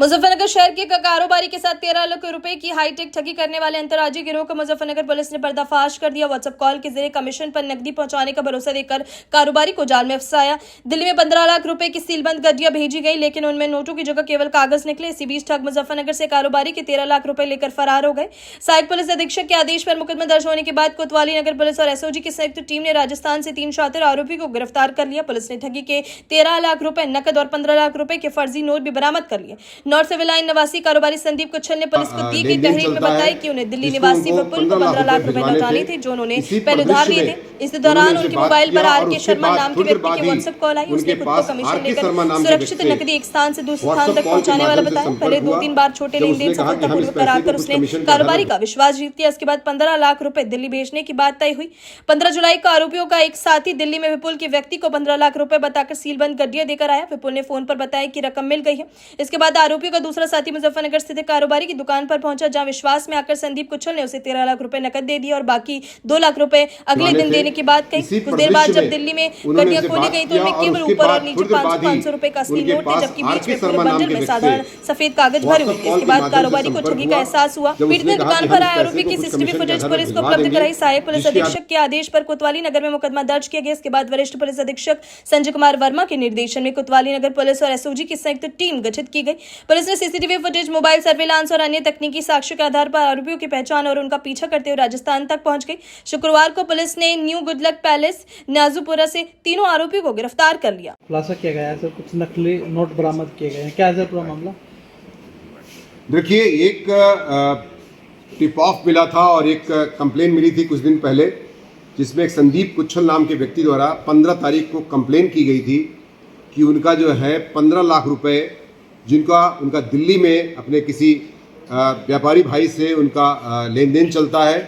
मुजफ्फरनगर शहर के कारोबारी के साथ 13 लाख रुपए की हाईटेक ठगी करने वाले अंतर्राज्यीय गिरोह को मुजफ्फरनगर पुलिस ने पर्दाफाश कर दिया। व्हाट्सएप कॉल के जरिए कमीशन पर नकदी पहुंचाने का भरोसा देकर कारोबारी को जाल में फंसाया। दिल्ली में 15 लाख रुपए की सीलबंद गड्डियां भेजी गई, लेकिन उनमें नोटों की जगह केवल कागज निकले। इसी बीच ठग मुजफ्फरनगर से कारोबारी के 13 लाख रुपए लेकर फरार हो गए। सहायक पुलिस अधीक्षक के आदेश पर मुकदमा दर्ज होने के बाद कोतवाली नगर पुलिस और एसओजी की संयुक्त टीम ने राजस्थान से 3 शातिर आरोपी को गिरफ्तार कर लिया। पुलिस ने ठगी के 13 लाख रुपए नकद और 15 लाख रुपए के फर्जी नोट भी बरामद कर लिए। नॉर्थ सिविल लाइन निवासी कारोबारी संदीप कुच्छल ने पुलिस को दी गई तहरीर में बताया कि उन्हें दिल्ली निवासी विपुल को 15 लाख रुपए लौटाने थे, जो उन्होंने पहले उधार लिए थे। इस दौरान उनके मोबाइल पर आर के शर्मा नाम के व्यक्ति की व्हाट्सएप कॉल आई। उसने खुद को कमीशन लेकर सुरक्षित नकदी एक स्थान से दूसरे स्थान तक पहुंचाने वाला बताया। पहले 2-3 बार छोटे लेन देन सफलतापूर्वक कराकर उसने कारोबारी का विश्वास जीत लिया। इसके बाद 15 लाख रुपए दिल्ली भेजने की बात तय हुई। 15 जुलाई को आरोपियों का एक साथी दिल्ली में विपुल के व्यक्ति को 15 लाख रुपए बताकर सीलबंद गड्डियां देकर आया। विपुल ने फोन पर बताया कि रकम मिल गई है। इसके बाद आरोपियों का दूसरा साथी मुजफ्फरनगर स्थित कारोबारी की दुकान पर पहुंचा, जहां विश्वास में आकर संदीप कुच्छल ने उसे 13 लाख रुपए नकद दे दिए और बाकी 2 लाख रुपए अगले दिन देने की बात कही। कुछ देर बाद जब दिल्ली में गड्डियां खोली गई तो उनमें केवल ऊपर और नीचे 500 रुपए का असली नोट थे, जबकि बीच में पूरे बंडल में साधारण सफेद कागज भरे हुए थे। इसके बाद कारोबारी को ठगी का एहसास हुआ। पीड़ित ने दुकान पर आए आरोपी की सीसीटीवी फुटेज पुलिस को उपलब्ध कराई। सहायक पुलिस अधीक्षक के आदेश पर कोतवाली नगर में मुकदमा दर्ज किया गया। इसके बाद वरिष्ठ पुलिस अधीक्षक संजय कुमार वर्मा के निर्देशन में कोतवाली नगर पुलिस और एसओजी की संयुक्त टीम गठित की गई। पुलिस ने सीसीटीवी फुटेज, मोबाइल सर्विलांस और अन्य तकनीकी साक्ष्यों के आधार पर आरोपियों की पहचान और उनका पीछा करते हुए राजस्थान तक पहुंच गई। शुक्रवार को पुलिस ने न्यू गुडलक पैलेस नाजूपुरा से तीनों आरोपियों को गिरफ्तार कर लिया। खुलासा किया गया है सर, कुछ नकली नोट बरामद किए गए हैं। क्या है सर पूरा मामला? देखिए, एक टिप ऑफ मिला था और एक कंप्लेन मिली थी कुछ दिन पहले, जिसमें एक संदीप कुच्छल नाम के व्यक्ति द्वारा 15 तारीख को कंप्लेन की गई थी कि उनका जो है 15 लाख रुपए जिनका उनका दिल्ली में अपने किसी व्यापारी भाई से उनका लेन देन चलता है,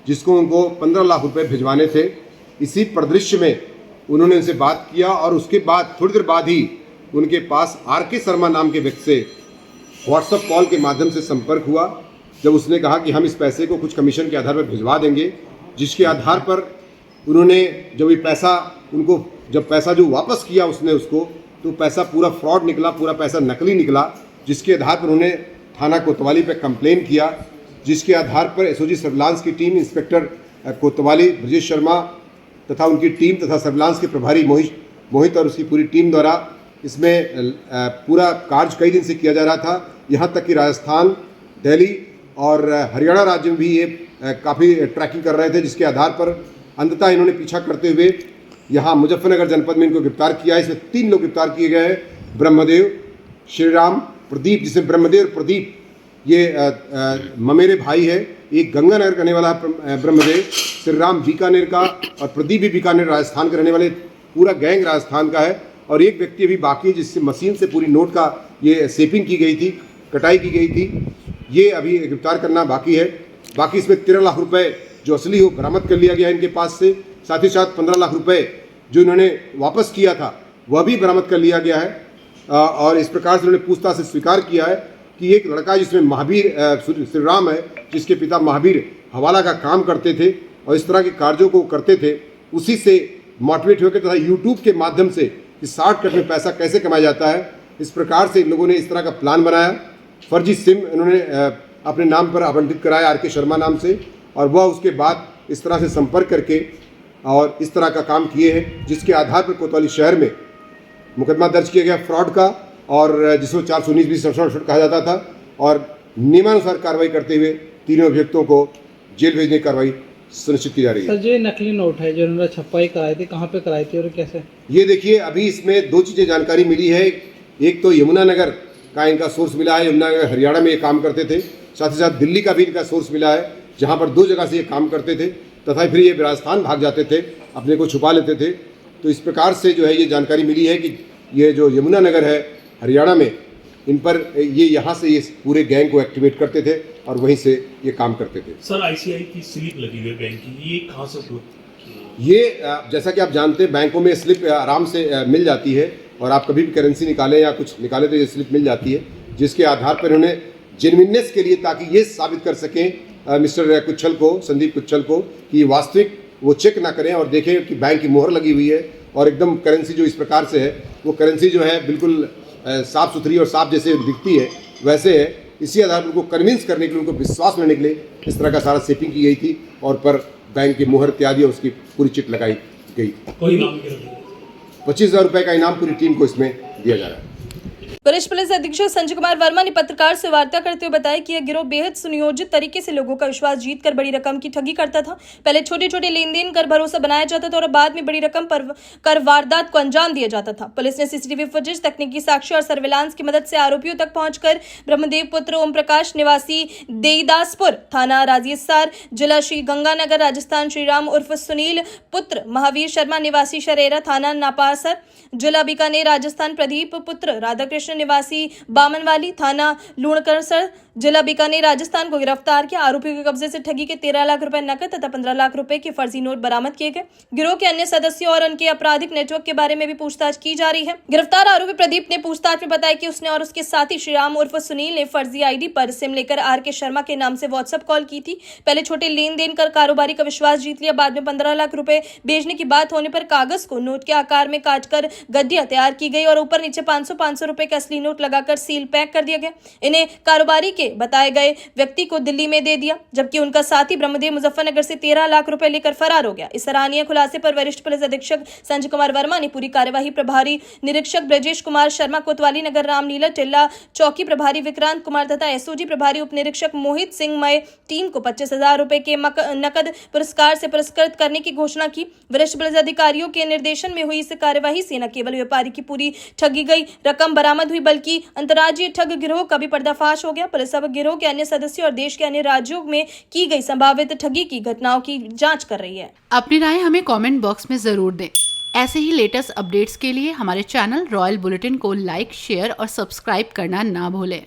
जिसको उनको 15 लाख रुपए भिजवाने थे। इसी परिदृश्य में उन्होंने उनसे बात किया और उसके बाद थोड़ी देर बाद ही उनके पास आर के शर्मा नाम के व्यक्ति से व्हाट्सएप कॉल के माध्यम से संपर्क हुआ। जब उसने कहा कि हम इस पैसे को कुछ कमीशन के आधार पर भिजवा देंगे, जिसके आधार पर उन्होंने जब ये पैसा उनको जब पैसा जो वापस किया उसने उसको, तो पैसा पूरा फ्रॉड निकला, पूरा पैसा नकली निकला। जिसके आधार पर उन्होंने थाना कोतवाली पर कंप्लेन किया, जिसके आधार पर एसओजी सर्विलांस की टीम, इंस्पेक्टर कोतवाली ब्रजेश शर्मा तथा उनकी टीम तथा सर्विलांस के प्रभारी मोहित और उसकी पूरी टीम द्वारा इसमें पूरा कार्य कई दिन से किया जा रहा था। यहाँ तक कि राजस्थान, दिल्ली और हरियाणा राज्य में भी ये काफ़ी ट्रैकिंग कर रहे थे, जिसके आधार पर अंततः इन्होंने पीछा करते हुए यहाँ मुजफ्फरनगर जनपद में इनको गिरफ्तार किया है। इसमें 3 लोग गिरफ्तार किए गए हैं, ब्रह्मदेव, श्रीराम, प्रदीप। जिसमें ब्रह्मदेव और प्रदीप ये ममेरे भाई है। एक गंगानगर का रहने वाला है ब्रह्मदेव, श्रीराम बीकानेर का और प्रदीप भी बीकानेर राजस्थान के रहने वाले। पूरा गैंग राजस्थान का है और एक व्यक्ति अभी बाकी है, जिससे मशीन से पूरी नोट का ये शेपिंग की गई थी, कटाई की गई थी। ये अभी गिरफ्तार करना बाकी है। बाकी इसमें 13 लाख रुपए जो असली हो बरामद कर लिया गया है इनके पास से। साथ ही साथ 15 लाख रुपए जो इन्होंने वापस किया था वह भी बरामद कर लिया गया है। और इस प्रकार से उन्होंने पूछताछ से स्वीकार किया है कि एक लड़का जिसमें महावीर श्रीराम है, जिसके पिता महावीर हवाला का काम करते थे और इस तरह के कार्यों को करते थे, उसी से मोटिवेट होकर तथा यूट्यूब के माध्यम से कि शॉर्टकट में पैसा कैसे कमाया जाता है, इस प्रकार से इन लोगों ने इस तरह का प्लान बनाया। फर्जी सिम इन्होंने अपने नाम पर आवंटित कराया आर के शर्मा नाम से, और वह उसके बाद इस तरह से संपर्क करके और इस तरह का काम किए हैं, जिसके आधार पर कोतवाली शहर में मुकदमा दर्ज किया गया फ्रॉड का, और जिसको 419 सड़सठ कहा जाता था। और नियमानुसार कार्रवाई करते हुए तीनों अभियुक्तों को जेल भेजने की कार्रवाई सुनिश्चित की जा रही है। सर, जो नकली नोट है जो उन्होंने छपाई कराई थी, कहाँ पे कराई थी और कैसे? ये देखिए, अभी इसमें 2 चीज़ें जानकारी मिली है। एक तो यमुनानगर का इनका सोर्स मिला है, यमुनानगर हरियाणा में ये काम करते थे। साथ ही साथ दिल्ली का भी इनका सोर्स मिला है, जहाँ पर 2 जगह से ये काम करते थे तथा फिर ये राजस्थान भाग जाते थे, अपने को छुपा लेते थे। तो इस प्रकार से जो है ये जानकारी मिली है कि ये जो यमुनानगर है हरियाणा में, इन पर ये यहाँ से ये पूरे गैंग को एक्टिवेट करते थे और वहीं से ये काम करते थे। सर, आईसीआई की स्लिप लगी हुई है बैंक की, ये कहाँ से हुआ? ये जैसा कि आप जानते हैं, बैंकों में स्लिप आराम से मिल जाती है और आप कभी भी करेंसी निकालें या कुछ निकालें तो ये स्लिप मिल जाती है, जिसके आधार पर उन्हें जेन्युइननेस के लिए, ताकि ये साबित कर सकें मिस्टर कुच्छल को, संदीप कुच्छल को, कि वास्तविक वो चेक ना करें और देखें कि बैंक की मोहर लगी हुई है और एकदम करेंसी जो इस प्रकार से है, वो करेंसी जो है बिल्कुल साफ़ सुथरी और साफ जैसे दिखती है, वैसे है। इसी आधार पर उनको कन्विंस करने के लिए, उनको विश्वास लेने के लिए इस तरह का सारा सेटिंग की गई थी और पर बैंक की मुहर इत्यादि उसकी पूरी चिट लगाई गई। कोई नाम नहीं गिरफ्तार। 25,000 रुपये का इनाम पूरी टीम को इसमें दिया जा रहा है। वरिष्ठ पुलिस अधीक्षक संजय कुमार वर्मा ने पत्रकार से वार्ता करते हुए बताया कि यह गिरोह बेहद सुनियोजित तरीके से लोगों का विश्वास जीतकर बड़ी रकम की ठगी करता था। पहले छोटे छोटे लेन देन कर भरोसा बनाया जाता था और बाद में बड़ी रकम पर कर वारदात को अंजाम दिया जाता था। पुलिस ने सीसीटीवी फुटेज, तकनीकी साक्ष्य और सर्विलांस की मदद से आरोपियों तक पहुंचकर ब्रह्मदेव पुत्र ओम प्रकाश निवासी देईदासपुर, थाना राजेसार, जिला श्री गंगानगर, राजस्थान, श्रीराम उर्फ सुनील पुत्र महावीर शर्मा निवासी शरेरा, थाना नापासर, जिला बीकानेर, राजस्थान, प्रदीप पुत्र राधाकृष्ण निवासी बामनवाली, थाना लूणकरसर, जिला बीकानेर, राजस्थान को गिरफ्तार किया। आरोपियों के कब्जे से ठगी के 13 लाख रुपए नकद तथा 15 लाख रुपए के फर्जी नोट बरामद किए गए। गिरोह के अन्य सदस्यों और उनके आपराधिक नेटवर्क के बारे में भी पूछताछ की जा रही है। गिरफ्तार आरोपी प्रदीप ने पूछताछ में बताया कि उसने और उसके साथी श्रीराम उर्फ सुनील ने फर्जी आईडी पर सिम लेकर आर.के. शर्मा के नाम से व्हाट्सएप कॉल की थी। पहले छोटे लेन देन कर कारोबारी का विश्वास जीत लिया। बाद में 15 लाख रुपए भेजने की बात होने पर कागज को नोट के आकार में काटकर गड्डियां तैयार की गई और ऊपर नीचे 500 रुपए का असली नोट लगाकर सील पैक कर दिया गया। इन्हें कारोबारी के बताए गए व्यक्ति को दिल्ली में दे दिया, जबकि उनका साथी ब्रह्मदेव मुजफ्फरनगर से 13 लाख रुपए लेकर फरार हो गया। इस सराहनीय खुलासे पर वरिष्ठ पुलिस अधीक्षक संजय कुमार वर्मा ने पूरी कार्यवाही प्रभारी निरीक्षक ब्रजेश कुमार शर्मा, कोतवाली नगर, रामलीला टिल्ला चौकी प्रभारी विक्रांत कुमार तथा एसओजी प्रभारी उप निरीक्षक मोहित सिंह मय टीम को 25,000 रुपए के नकद पुरस्कार से पुरस्कृत करने की घोषणा की। वरिष्ठ पुलिस अधिकारियों के निर्देशन में हुई इस कार्यवाही से न केवल व्यापारी की पूरी ठगी गई रकम बरामद हुई, बल्कि अंतर्राज्यीय ठग गिरोह का भी पर्दाफाश हो गया। पुलिस अब गिरोह के अन्य सदस्यों और देश के अन्य राज्यों में की गई संभावित ठगी की घटनाओं की जांच कर रही है। अपनी राय हमें कमेंट बॉक्स में जरूर दें। ऐसे ही लेटेस्ट अपडेट्स के लिए हमारे चैनल रॉयल बुलेटिन को लाइक, शेयर और सब्सक्राइब करना ना भूलें।